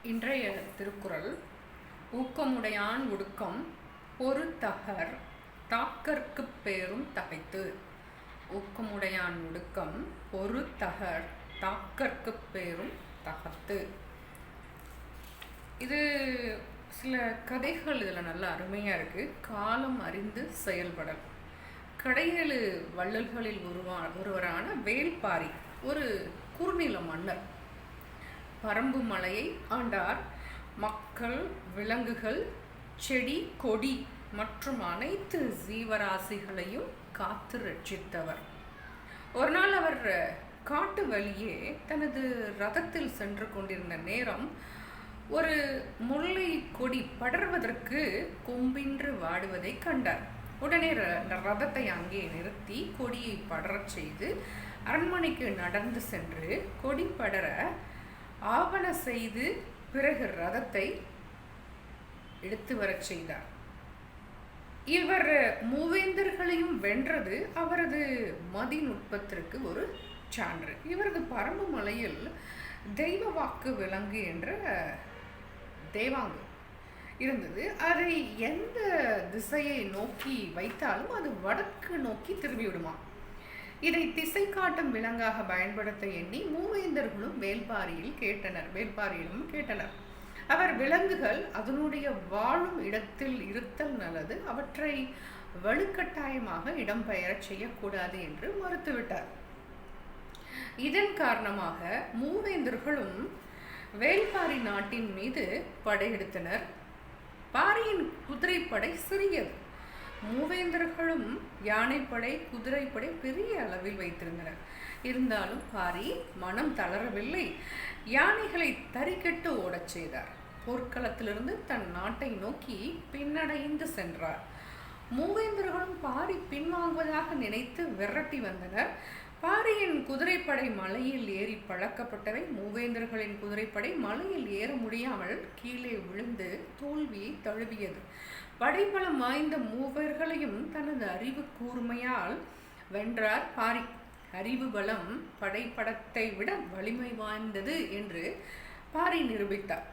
இன்றைய திருக்குறள் ஊக்கமுடையான் ஒடுக்கம் ஒரு தகர் தாக்கற்குப் பேரும் தகைத்து. ஊக்கமுடையான் ஒடுக்கம் ஒரு தகர் தாக்கற்குப் பேரும் தகத்து. இது சில கதைகள் இதில் நல்ல அருமையாக இருக்குது. காலம் அறிந்து செயல்படல். கடையேழு வள்ளல்களில் ஒருவரான வேள்பாரி ஒரு குறுநில மன்னர். பரம்பு மலையை ஆண்டார். மக்கள், விலங்குகள், செடி, கொடி மற்றும் அனைத்து ஜீவராசிகளையும் காத்து ரட்சித்தவர். ஒரு நாள் அவர் காட்டு வழியே தனது ரதத்தில் சென்று கொண்டிருந்த நேரம் ஒரு முல்லை கொடி படர்வதற்கு கொம்பின்று வாடுவதை கண்டார். உடனே ரதத்தை அங்கே நிறுத்தி கொடியை படரச் செய்து அரண்மனைக்கு நடந்து சென்று கொடி படர ஆவண செய்து பிறகு ரதத்தை எடுத்து வரச் செய்தார். இவர் மூவேந்தர்களையும் வென்றது அவரது மதிநுட்பத்திற்கு ஒரு சான்று. இவரது பரம்பு மலையில் தெய்வ வாக்கு விலங்கு என்ற தேவாங்கு இருந்தது. அதை எந்த திசையை நோக்கி வைத்தாலும் அது வடக்கு நோக்கி திரும்பிவிடுமா. இதை திசை காட்டும் விலங்காக பயன்படுத்த எண்ணி மூவேந்தர்களும் வேள்பாரியிடம் கேட்டனர். அவர் விலங்குகள் அதனுடைய வாழும் இடத்தில் இருத்தல் நல்லது, அவற்றை வலுக்கட்டாயமாக இடம்பெயரச் செய்யக்கூடாது என்று மறுத்துவிட்டார். இதன் காரணமாக மூவேந்தர்களும் வேள்பாரி நாட்டின் மீது படையெடுத்தனர். பாரியின் குதிரைப்படை சிறியது. மூவேந்தர்களும் யானைப்படை, குதிரைப்படை பெரிய அளவில் வைத்திருந்தனர். இருந்தாலும் பாரி மனம் தளரவில்லை. யானைகளை தறிக்கெட்டு ஓடச் செய்தார். போர்க்களத்திலிருந்து தன் நாட்டை நோக்கி பின்னடைந்து சென்றார். மூவேந்தர்களும் பாரி பின்வாங்குவதாக நினைத்து விரட்டி வந்தனர். பாரியின் குதிரைப்படை மலையில் ஏறி பழக்கப்பட்டவை. மூவேந்தர்களின் குதிரைப்படை மலையில் ஏற முடியாமல் கீழே விழுந்து தோல்வியை தழுவியது. படைபலம் வாய்ந்த மூவர்களையும் தனது அறிவு கூர்மையால் வென்றார் பாரி. அறிவு பலம் படைப்படத்தை விட வலிமை வாய்ந்தது என்று பாரி நிரூபித்தார்.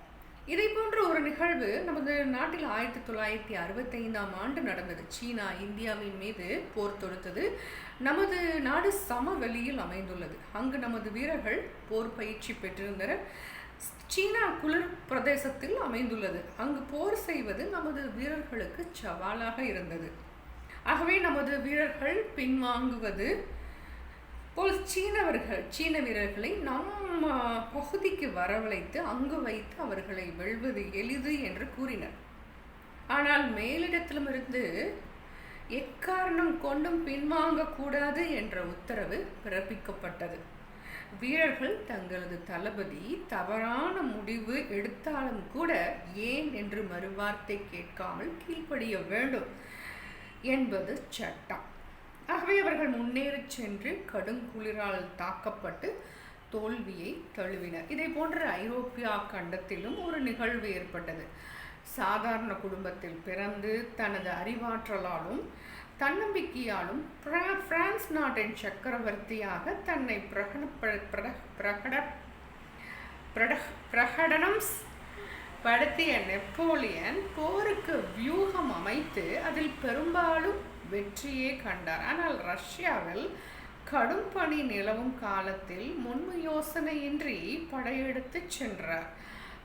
இதை போன்ற ஒரு நிகழ்வு நமது நாட்டில் 1965 நடந்தது. சீனா இந்தியாவின் மீது போர் தொடுத்தது. நமது நாடு சமவெளியில் அமைந்துள்ளது. அங்கு நமது வீரர்கள் போர் பயிற்சி பெற்றிருந்தனர். சீனா குளிர் பிரதேசத்தில் அமைந்துள்ளது. அங்கு போர் செய்வது நமது வீரர்களுக்கு சவாலாக இருந்தது. ஆகவே நமது வீரர்கள் பின்வாங்குவது போல் சீன வீரர்களை நம் பகுதிக்கு வரவழைத்து அங்கு வைத்து அவர்களை வெல்வது எளிது என்று கூறினர். ஆனால் மேலிடத்திலுமிருந்து எக்காரணம் கொண்டும் பின்வாங்கக்கூடாது என்ற உத்தரவு பிறப்பிக்கப்பட்டது. வீரர்கள் தங்களது தளபதி தவறான முடிவு எடுத்தாலும் கூட ஏன் என்று மறுவார்த்தை கேட்காமல் கீழ்ப்படிய வேண்டும் என்பது சட்டம். ஆகவே அவர்கள் முன்னேறி சென்று கடுங்குளிரால் தாக்கப்பட்டு தோல்வியை தழுவினர். இதை போன்ற ஐரோப்பியா கண்டத்திலும் ஒரு நிகழ்வு ஏற்பட்டது. சாதாரண குடும்பத்தில் பிறந்து தனது அறிவாற்றலாலும் தன்னம்பிக்கையாலும் பிரான்ஸ் நாட்டின் சக்கரவர்த்தியாக தன்னை பிரகடனம் படுத்திய நெப்போலியன் போருக்கு வியூகம் அமைத்து அதில் பெரும்பாலும் வெற்றியே கண்டார். ஆனால் ரஷ்யாவில் கடும் பனி நிலவும் காலத்தில் முன்மு யோசனையின்றி படையெடுத்து சென்றார்.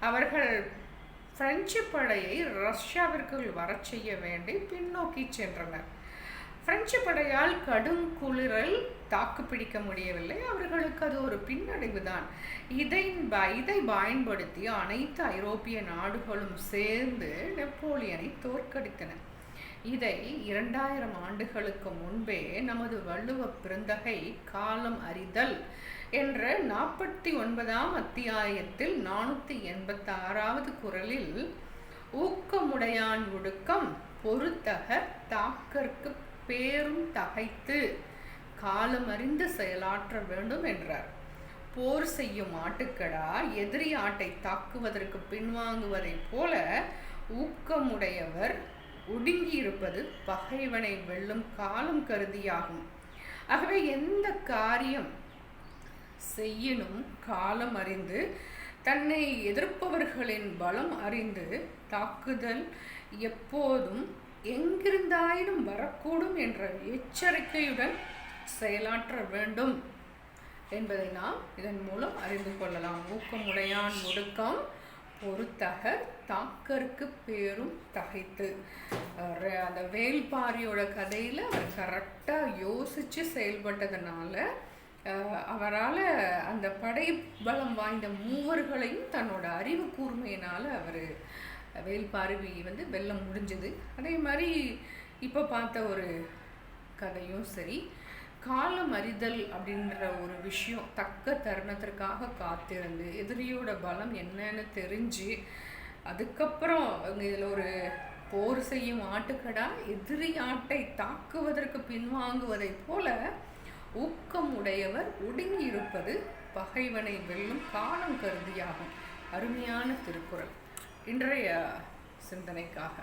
அவர்கள் பிரெஞ்சு படையை ரஷ்யாவிற்குள் வரச் செய்ய வேண்டி பின்னோக்கி சென்றனர். பிரெஞ்சு படையால் கடும் குளிரில் தாக்குப்பிடிக்க முடியவில்லை. அவர்களுக்கு அது ஒரு பின்னடைவு தான். இதை பயன்படுத்தி அனைத்து ஐரோப்பிய நாடுகளும் சேர்ந்து நெப்போலியனை தோற்கடித்தன. இதை 2000 ஆண்டுகளுக்கு முன்பே நமது வள்ளுவ பெருந்தகை காலம் அறிதல் என்ற 49ஆம் அத்தியாயத்தில் 486வது குறளில் ஊக்கமுடையான் ஒடுக்கம் பொறுத்தக தாக்கற்கு பேரும் தகைத்து காலம் அறிந்து செயலாற்ற வேண்டும் என்றார். போர் செய்யும் ஆட்டுக்கடா எதிரி ஆட்டை தாக்குவதற்கு பின்வாங்குவதை போல ஊக்கமுடையவர் ஒடுங்கியிருப்பது பகைவனை வெல்லும் காலம் கருதியாகும். ஆகவே எந்த காரியம் செய்யணும் காலம் அறிந்து தன்னை எதிர்ப்பவர்களின் பலம் அறிந்து தாக்குதல் எப்போதும் எங்கிருந்தாயினும் வரக்கூடும் என்ற எச்சரிக்கையுடன் செயலாற்ற வேண்டும் என்பதை நாம் இதன் மூலம் அறிந்து கொள்ளலாம். ஊக்கமுடையான் ஒடுக்கம் பொறுத்தகர் தாக்கருக்கு பேரும் தகைத்து. அந்த வேள்பாரியோட கதையில் அவர் கரெக்டாக யோசித்து செயல்பட்டதுனால அவரால் அந்த படை பலம் வாய்ந்த மூவர்களையும் தன்னோட அறிவு கூர்மையினால் அவர் வேள்பாரி வெல்ல முடிஞ்சது. அதே மாதிரி இப்போ பார்த்த ஒரு கதையும் சரி, காலம் அறிதல் அப்படின்ற ஒரு விஷயம், தக்க தருணத்திற்காக காத்திருந்து எதிரியோட பலம் என்னன்னு தெரிஞ்சு அதுக்கப்புறம் இதில் ஒரு போர் செய்யும் ஆட்டுக்கடா எதிரி ஆட்டை தாக்குவதற்கு பின்வாங்குவதை போல ஊக்கம் உடையவர் ஒடுங்கி இருப்பது பகைவனை வெல்லும் காலம் கருதியாகும். அருமையான திருக்குறள் இன்றைய சிந்தனைக்காக.